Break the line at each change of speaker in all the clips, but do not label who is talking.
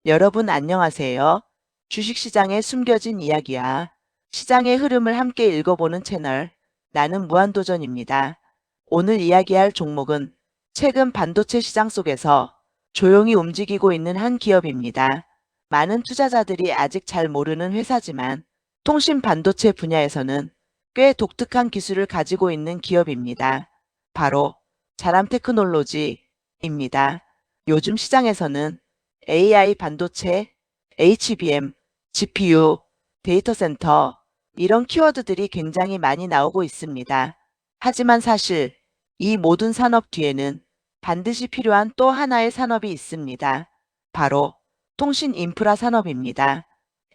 여러분 안녕하세요. 주식시장의 숨겨진 이야기야. 시장의 흐름을 함께 읽어보는 채널, 나는 무한도전입니다. 오늘 이야기할 종목은 최근 반도체 시장 속에서 조용히 움직이고 있는 한 기업입니다. 많은 투자자들이 아직 잘 모르는 회사지만 통신 반도체 분야에서는 꽤 독특한 기술을 가지고 있는 기업입니다. 바로 자람테크놀로지입니다. 요즘 시장에서는 AI 반도체, HBM, GPU, 데이터 센터 이런 키워드들이 굉장히 많이 나오고 있습니다. 하지만 사실 이 모든 산업 뒤에는 반드시 필요한 또 하나의 산업이 있습니다. 바로 통신 인프라 산업입니다.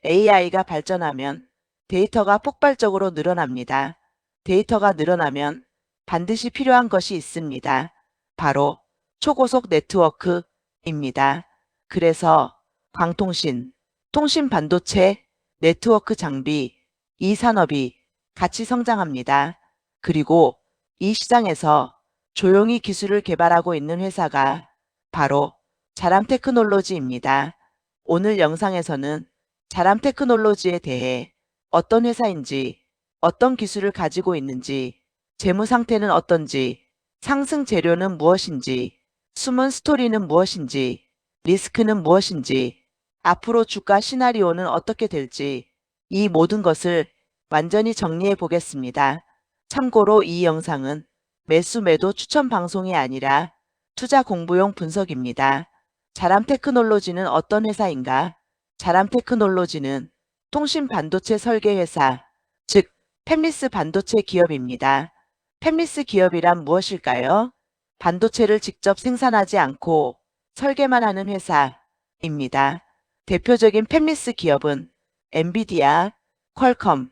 AI가 발전하면 데이터가 폭발적으로 늘어납니다. 데이터가 늘어나면 반드시 필요한 것이 있습니다. 바로 초고속 네트워크입니다. 그래서 광통신, 통신 반도체, 네트워크 장비, 이 산업이 같이 성장합니다. 그리고 이 시장에서 조용히 기술을 개발하고 있는 회사가 바로 자람테크놀로지입니다. 오늘 영상에서는 자람테크놀로지에 대해 어떤 회사인지, 어떤 기술을 가지고 있는지, 재무 상태는 어떤지, 상승 재료는 무엇인지, 숨은 스토리는 무엇인지, 리스크는 무엇인지, 앞으로 주가 시나리오는 어떻게 될지 이 모든 것을 완전히 정리해 보겠습니다. 참고로 이 영상은 매수 매도 추천 방송이 아니라 투자 공부용 분석입니다. 자람테크놀로지는 어떤 회사인가? 자람테크놀로지는 통신 반도체 설계 회사, 즉 팹리스 반도체 기업입니다. 팹리스 기업이란 무엇일까요? 반도체를 직접 생산하지 않고 설계만 하는 회사입니다. 대표적인 팹리스 기업은 엔비디아, 퀄컴,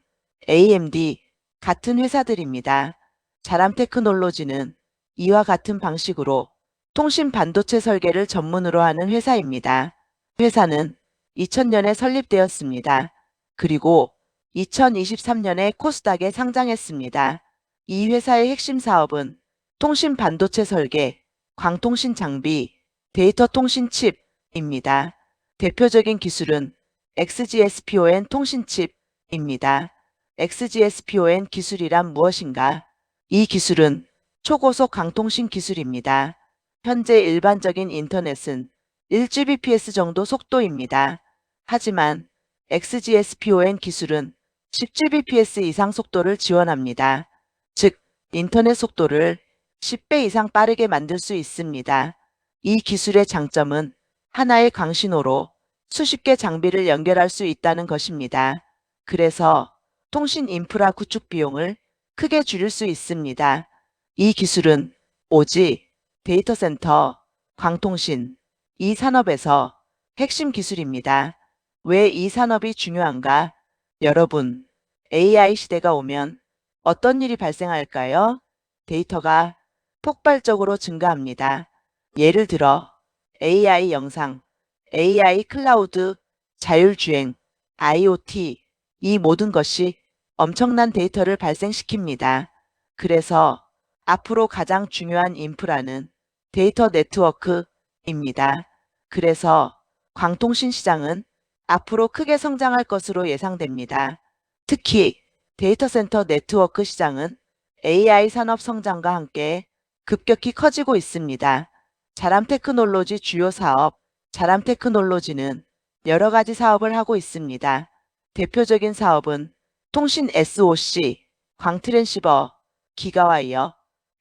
AMD 같은 회사들입니다. 자람테크놀로지는 이와 같은 방식으로 통신 반도체 설계를 전문으로 하는 회사입니다. 회사는 2000년에 설립되었습니다. 그리고 2023년에 코스닥에 상장했습니다. 이 회사의 핵심 사업은 통신 반도체 설계, 광통신 장비, 데이터 통신 칩입니다. 대표적인 기술은 XGS-PON 통신 칩입니다. XGS-PON 기술이란 무엇인가? 이 기술은 초고속 강통신 기술입니다. 현재 일반적인 인터넷은 1Gbps 정도 속도입니다. 하지만 XGS-PON 기술은 10Gbps 이상 속도를 지원합니다. 즉, 인터넷 속도를 10배 이상 빠르게 만들 수 있습니다. 이 기술의 장점은 하나의 광신호로 수십 개 장비를 연결할 수 있다는 것입니다. 그래서 통신 인프라 구축 비용을 크게 줄일 수 있습니다. 이 기술은 오직 데이터 센터, 광통신, 이 산업에서 핵심 기술입니다. 왜 이 산업이 중요한가? 여러분, AI 시대가 오면 어떤 일이 발생할까요? 데이터가 폭발적으로 증가합니다. 예를 들어 AI 영상, AI 클라우드, 자율주행, IoT, 이 모든 것이 엄청난 데이터를 발생시킵니다. 그래서 앞으로 가장 중요한 인프라는 데이터 네트워크입니다. 그래서 광통신 시장은 앞으로 크게 성장할 것으로 예상됩니다. 특히 데이터 센터 네트워크 시장은 AI 산업 성장과 함께 급격히 커지고 있습니다. 자람테크놀로지 주요 사업, 자람테크놀로지는 여러 가지 사업을 하고 있습니다. 대표적인 사업은 통신 SoC, 광트랜시버, 기가와이어,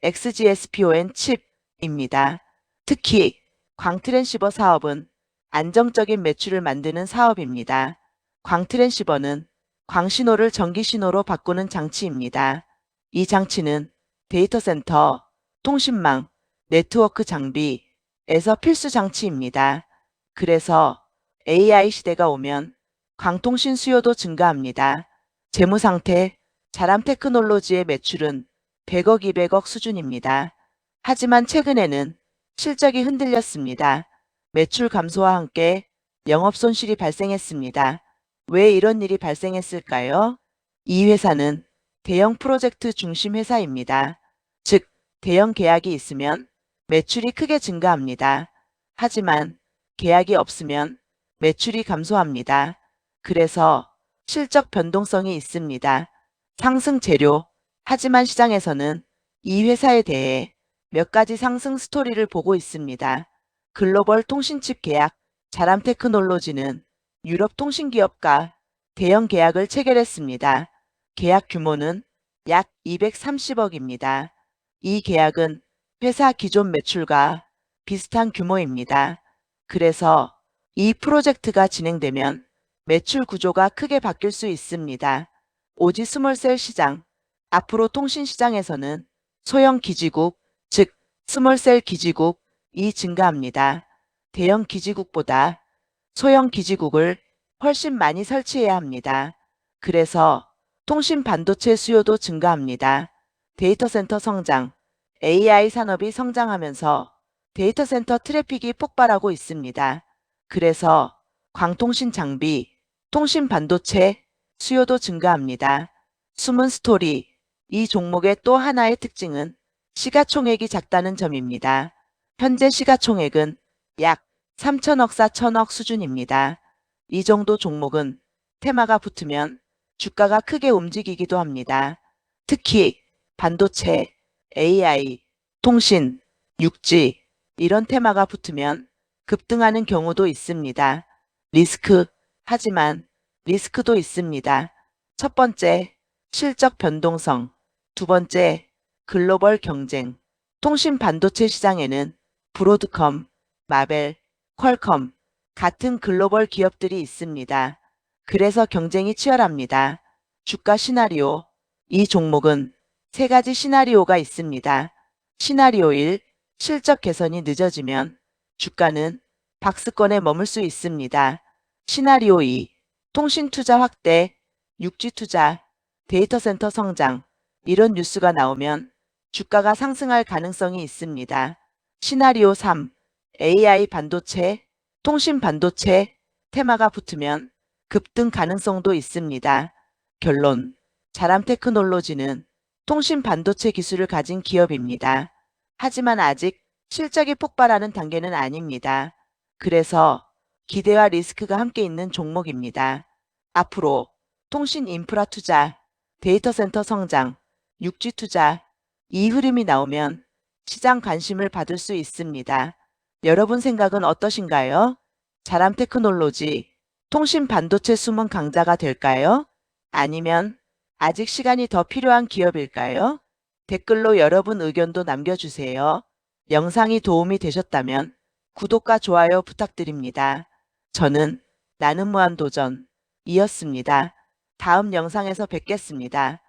XGS-PON 칩입니다. 특히 광트랜시버 사업은 안정적인 매출을 만드는 사업입니다. 광트랜시버는 광신호를 전기신호로 바꾸는 장치입니다. 이 장치는 데이터 센터, 통신망, 네트워크 장비에서 필수 장치입니다. 그래서 AI 시대가 오면 광통신 수요도 증가합니다. 재무 상태, 자람테크놀로지의 매출은 100억, 200억 수준입니다. 하지만 최근에는 실적이 흔들렸습니다. 매출 감소와 함께 영업 손실이 발생했습니다. 왜 이런 일이 발생했을까요? 이 회사는 대형 프로젝트 중심 회사입니다. 즉, 대형 계약이 있으면 매출이 크게 증가합니다. 하지만 계약이 없으면 매출이 감소합니다. 그래서 실적 변동성이 있습니다. 상승 재료. 하지만 시장에서는 이 회사에 대해 몇 가지 상승 스토리를 보고 있습니다. 글로벌 통신칩 계약. 자람테크놀로지는 유럽 통신기업과 대형 계약을 체결했습니다. 계약 규모는 약 230억입니다. 이 계약은 회사 기존 매출과 비슷한 규모입니다. 그래서 이 프로젝트가 진행되면 매출 구조가 크게 바뀔 수 있습니다. 오지 스몰셀 시장. 앞으로 통신 시장에서는 소형 기지국, 즉 스몰셀 기지국이 증가합니다. 대형 기지국보다 소형 기지국을 훨씬 많이 설치해야 합니다. 그래서 통신 반도체 수요도 증가합니다. 데이터 센터 성장. AI 산업이 성장하면서 데이터 센터 트래픽이 폭발하고 있습니다. 그래서 광통신 장비, 통신 반도체 수요도 증가합니다. 숨은 스토리. 이 종목의 또 하나의 특징은 시가총액이 작다는 점입니다. 현재 시가총액은 약 3천억 4천억 수준입니다. 이 정도 종목은 테마가 붙으면 주가가 크게 움직이기도 합니다. 특히 반도체, AI, 통신, 육지 이런 테마가 붙으면 급등하는 경우도 있습니다. 리스크. 하지만 리스크도 있습니다. 첫 번째, 실적 변동성. 두 번째, 글로벌 경쟁. 통신 반도체 시장에는 브로드컴, 마벨, 퀄컴 같은 글로벌 기업들이 있습니다. 그래서 경쟁이 치열합니다. 주가 시나리오. 이 종목은 세 가지 시나리오가 있습니다. 시나리오 1. 실적 개선이 늦어지면 주가는 박스권에 머물 수 있습니다. 시나리오 2. 통신 투자 확대, 육지 투자, 데이터 센터 성장. 이런 뉴스가 나오면 주가가 상승할 가능성이 있습니다. 시나리오 3. AI 반도체, 통신 반도체 테마가 붙으면 급등 가능성도 있습니다. 결론. 자람테크놀로지는 통신 반도체 기술을 가진 기업입니다. 하지만 아직 실적이 폭발하는 단계는 아닙니다. 그래서 기대와 리스크가 함께 있는 종목입니다. 앞으로 통신 인프라 투자, 데이터 센터 성장, 육지 투자, 이 흐름이 나오면 시장 관심을 받을 수 있습니다. 여러분 생각은 어떠신가요? 자람테크놀로지, 통신 반도체 숨은 강자가 될까요? 아니면 아직 시간이 더 필요한 기업일까요? 댓글로 여러분 의견도 남겨주세요. 영상이 도움이 되셨다면 구독과 좋아요 부탁드립니다. 저는 나는 무한도전이었습니다. 다음 영상에서 뵙겠습니다.